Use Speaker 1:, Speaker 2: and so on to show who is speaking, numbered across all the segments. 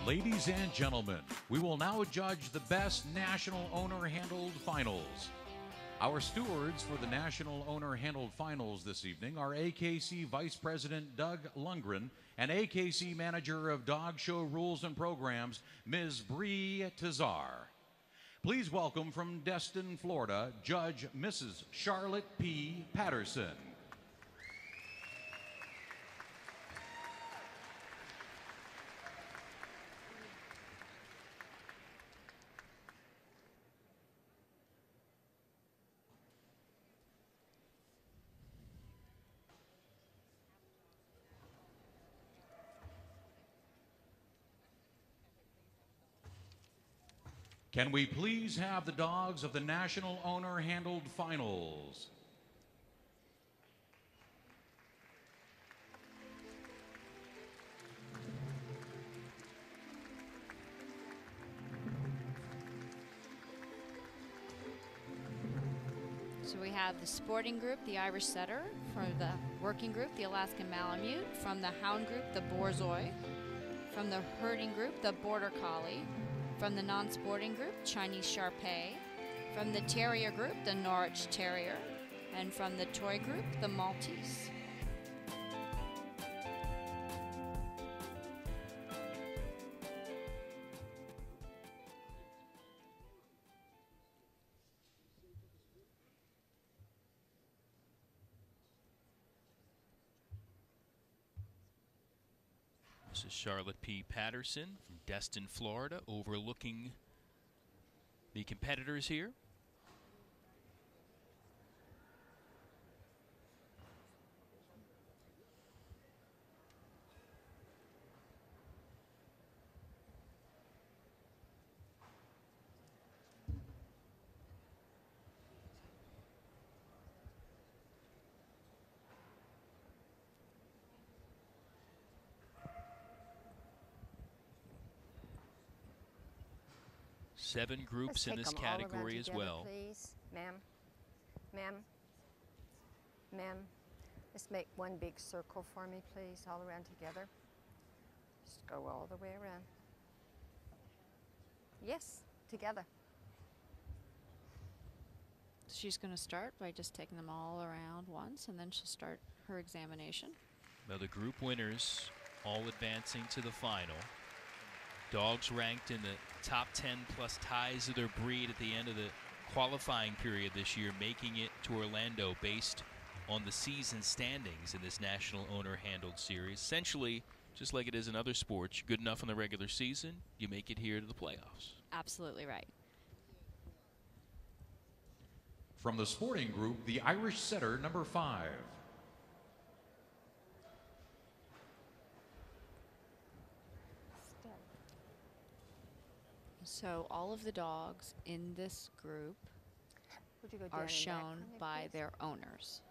Speaker 1: Ladies and gentlemen, we will now judge the best national owner-handled finals. Our stewards for the National Owner-Handled Finals this evening are AKC Vice President Doug Lundgren and AKC Manager of Dog Show Rules and Programs, Ms. Bree Tazar. Please welcome from Destin, Florida, Judge Mrs. Charlotte P. Patterson. Can we please have the dogs of the National Owner-Handled Finals?
Speaker 2: So we have the sporting group, the Irish Setter. For the working group, the Alaskan Malamute. From the hound group, the BORZOI. From the herding group, the Border Collie. From the non-sporting group, Chinese Shar-Pei. From the terrier group, the Norwich Terrier. And from the toy group, the Maltese.
Speaker 3: This is Charlotte P. Patterson from Destin, Florida, overlooking the competitors here. Seven groups in this category as well.
Speaker 4: Please, ma'am, ma'am, ma'am. Let's make one big circle for me, please, all around together. Just go all the way around. Yes, together.
Speaker 2: She's going to start by just taking them all around once, and then she'll start her examination.
Speaker 3: Now the group winners all advancing to the final. Dogs ranked in the top 10 plus ties of their breed at the end of the qualifying period this year, making it to Orlando based on the season standings in this National Owner-Handled Series. Essentially, just like it is in other sports, you're good enough in the regular season, you make it here to the playoffs.
Speaker 2: Absolutely right.
Speaker 1: From the sporting group, the Irish Setter, number 5.
Speaker 2: So all of the dogs in this group are shown by their owners.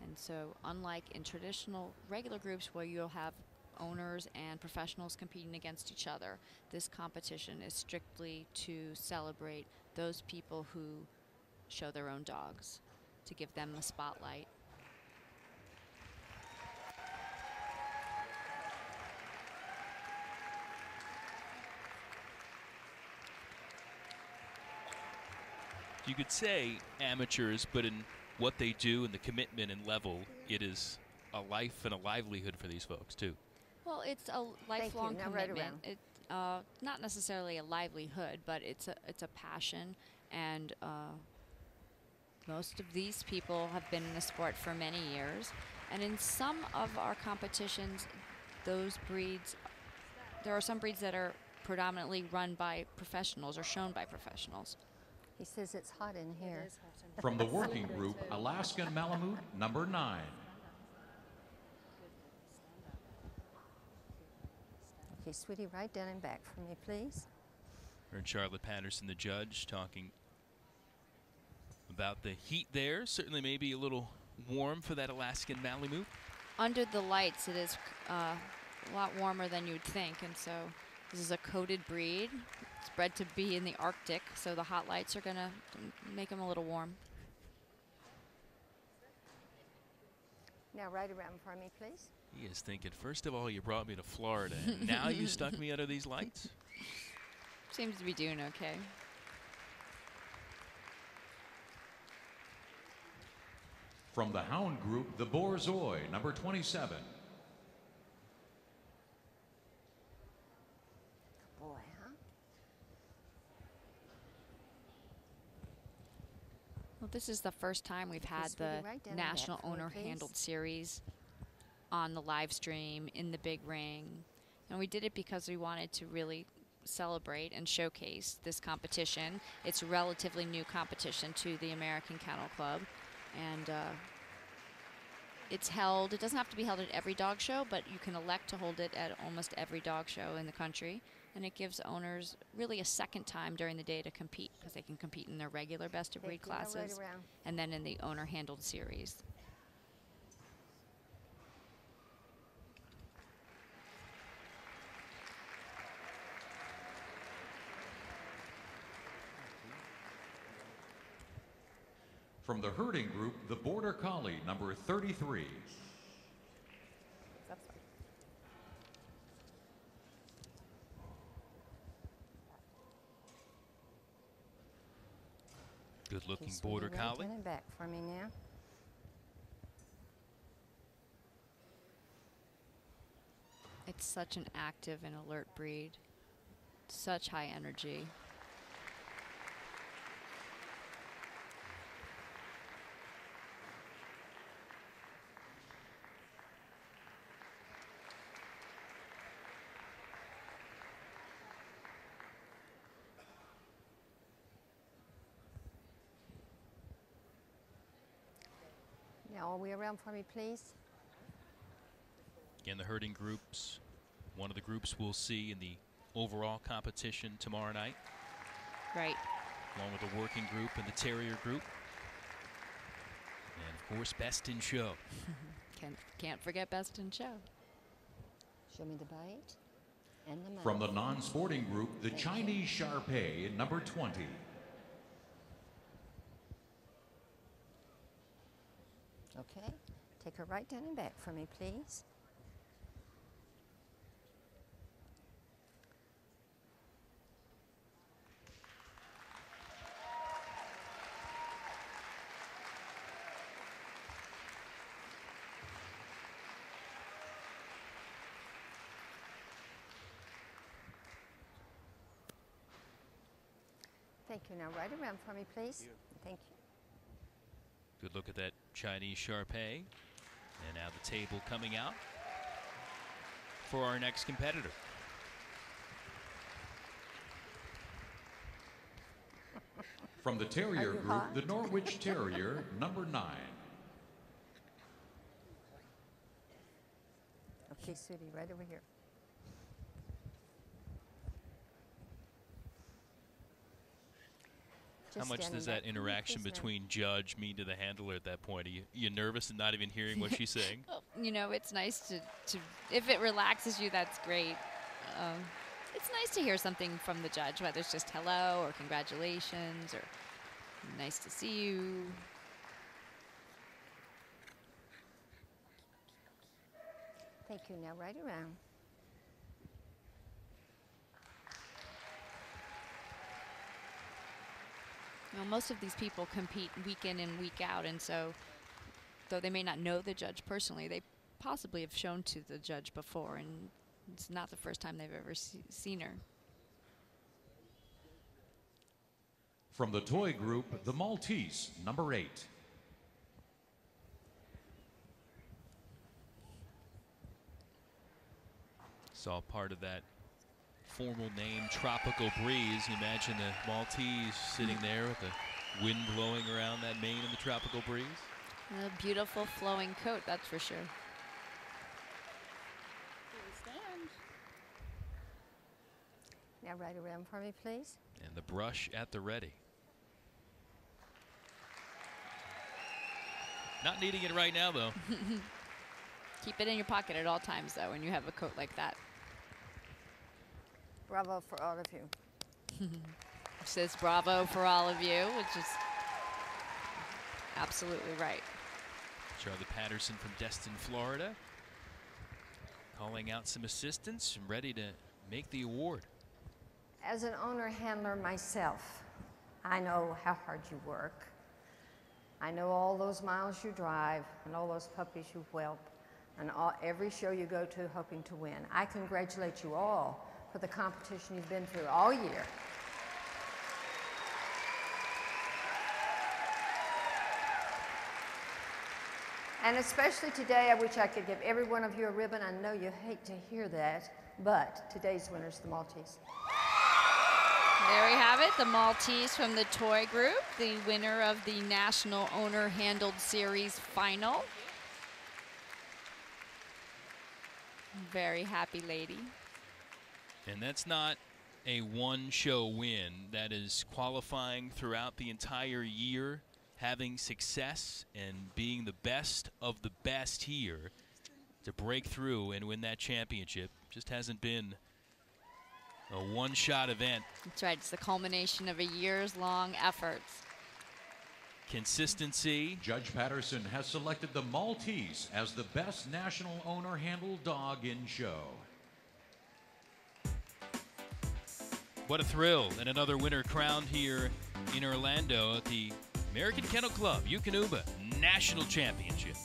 Speaker 2: And so unlike in traditional regular groups where you'll have owners and professionals competing against each other, this competition is strictly to celebrate those people who show their own dogs, to give them the spotlight.
Speaker 3: You could say amateurs, but in what they do and the commitment and level, it is a life and a livelihood for these folks too.
Speaker 2: Well, it's a lifelong commitment. Not necessarily a livelihood, but it's a passion, and most of these people have been in the sport for many years. And in some of our competitions, those breeds, there are some breeds that are predominantly run by professionals or shown by professionals.
Speaker 4: He says it's hot in here.
Speaker 1: From the working group, Alaskan Malamute, number 9.
Speaker 4: Okay, sweetie, right down and back for me, please.
Speaker 3: Heard Charlotte Patterson, the judge, talking about the heat there. Certainly maybe a little warm for that Alaskan Malamute.
Speaker 2: Under the lights, it is a lot warmer than you'd think, and so this is a coated breed. It's bred to be in the Arctic, so the hot lights are going to make them a little warm.
Speaker 4: Now right around for me, please.
Speaker 3: He is thinking, first of all, you brought me to Florida, and now you stuck me under these lights?
Speaker 2: Seems to be doing okay.
Speaker 1: From the hound group, the BORZOI, number 27.
Speaker 4: Boy, huh?
Speaker 2: Well, this is the first time we've had
Speaker 4: This
Speaker 2: the
Speaker 4: really right down the
Speaker 2: National
Speaker 4: back for me,
Speaker 2: Owner
Speaker 4: please.
Speaker 2: Handled Series on the live stream in the big ring. And we did it because we wanted to really celebrate and showcase this competition. It's a relatively new competition to the American Kennel Club. And it's held, it doesn't have to be held at every dog show, but you can elect to hold it at almost every dog show in the country. And it gives owners really a second time during the day to compete, because they can compete in their regular best of breed
Speaker 4: Take, you know, right
Speaker 2: classes
Speaker 4: around.
Speaker 2: and then in the owner handled series.
Speaker 1: From the herding group, the Border Collie, number 33.
Speaker 4: That's fine.
Speaker 3: Good looking
Speaker 4: Okay, sweetie,
Speaker 3: Border
Speaker 4: right
Speaker 3: Collie.
Speaker 4: down and back for me now.
Speaker 2: It's such an active and alert breed. Such high energy.
Speaker 4: Now all the way around for me, please.
Speaker 3: Again, the herding groups, one of the groups we'll see in the overall competition tomorrow night,
Speaker 2: Right.
Speaker 3: along with the working group and the terrier group. And of course, best in show.
Speaker 2: Can't forget best in show.
Speaker 4: Show me the bite and the mouth.
Speaker 1: From the non-sporting group, the Chinese Shar-Pei, number 20.
Speaker 4: Okay, take her right down and back for me, please. Thank you. Now right around for me, please. Thank you.
Speaker 3: Good look at that Chinese Shar-Pei. And now the table coming out for our next competitor.
Speaker 1: From the terrier
Speaker 4: Are you
Speaker 1: group,
Speaker 4: hot?
Speaker 1: the Norwich Terrier, number 9.
Speaker 4: Okay, sweetie, right over here.
Speaker 3: How
Speaker 4: Just
Speaker 3: much
Speaker 4: stand
Speaker 3: does
Speaker 4: in
Speaker 3: that
Speaker 4: back for me,
Speaker 3: interaction
Speaker 4: please, ma'am.
Speaker 3: between judge mean to the handler at that point? Are you nervous and not even hearing what she's saying?
Speaker 2: You know, it's nice to if it relaxes you, that's great. It's nice to hear something from the judge, whether it's just hello or congratulations or nice to see you.
Speaker 4: Thank you. Now right around.
Speaker 2: You know, most of these people compete week in and week out, and so though they may not know the judge personally, they possibly have shown to the judge before, and it's not the first time they've ever seen her.
Speaker 1: From the toy group, the Maltese, number 8.
Speaker 3: Saw part of that formal name, Tropical Breeze. You imagine the Maltese sitting there with the wind blowing around that mane in the tropical breeze.
Speaker 2: A beautiful flowing coat, that's for sure.
Speaker 4: Now right around for me, please.
Speaker 3: And the brush at the ready. Not needing it right now, though.
Speaker 2: Keep it in your pocket at all times, though, when you have a coat like that.
Speaker 4: Bravo for all of you.
Speaker 2: Says bravo for all of you, which is absolutely right.
Speaker 3: Charlie Patterson from Destin, Florida. calling out some assistants and ready to make the award.
Speaker 4: As an owner handler myself, I know how hard you work. I know all those miles you drive and all those puppies you whelp and every show you go to hoping to win. I congratulate you all for the competition you've been through all year. And especially today, I wish I could give every one of you a ribbon. I know you hate to hear that, but today's winner's the Maltese.
Speaker 2: There we have it, the Maltese from the toy group, the winner of the National Owner Handled Series Final. Very happy lady.
Speaker 3: And that's not a one-show win. That is qualifying throughout the entire year, having success and being the best of the best here to break through and win that championship. Just hasn't been a one-shot event.
Speaker 2: That's right, it's the culmination of a years-long efforts.
Speaker 3: Consistency.
Speaker 1: Judge Patterson has selected the Maltese as the best national owner-handled dog in show.
Speaker 3: What a thrill, and another winner crowned here in Orlando at the American Kennel Club Eukanuba National Championship.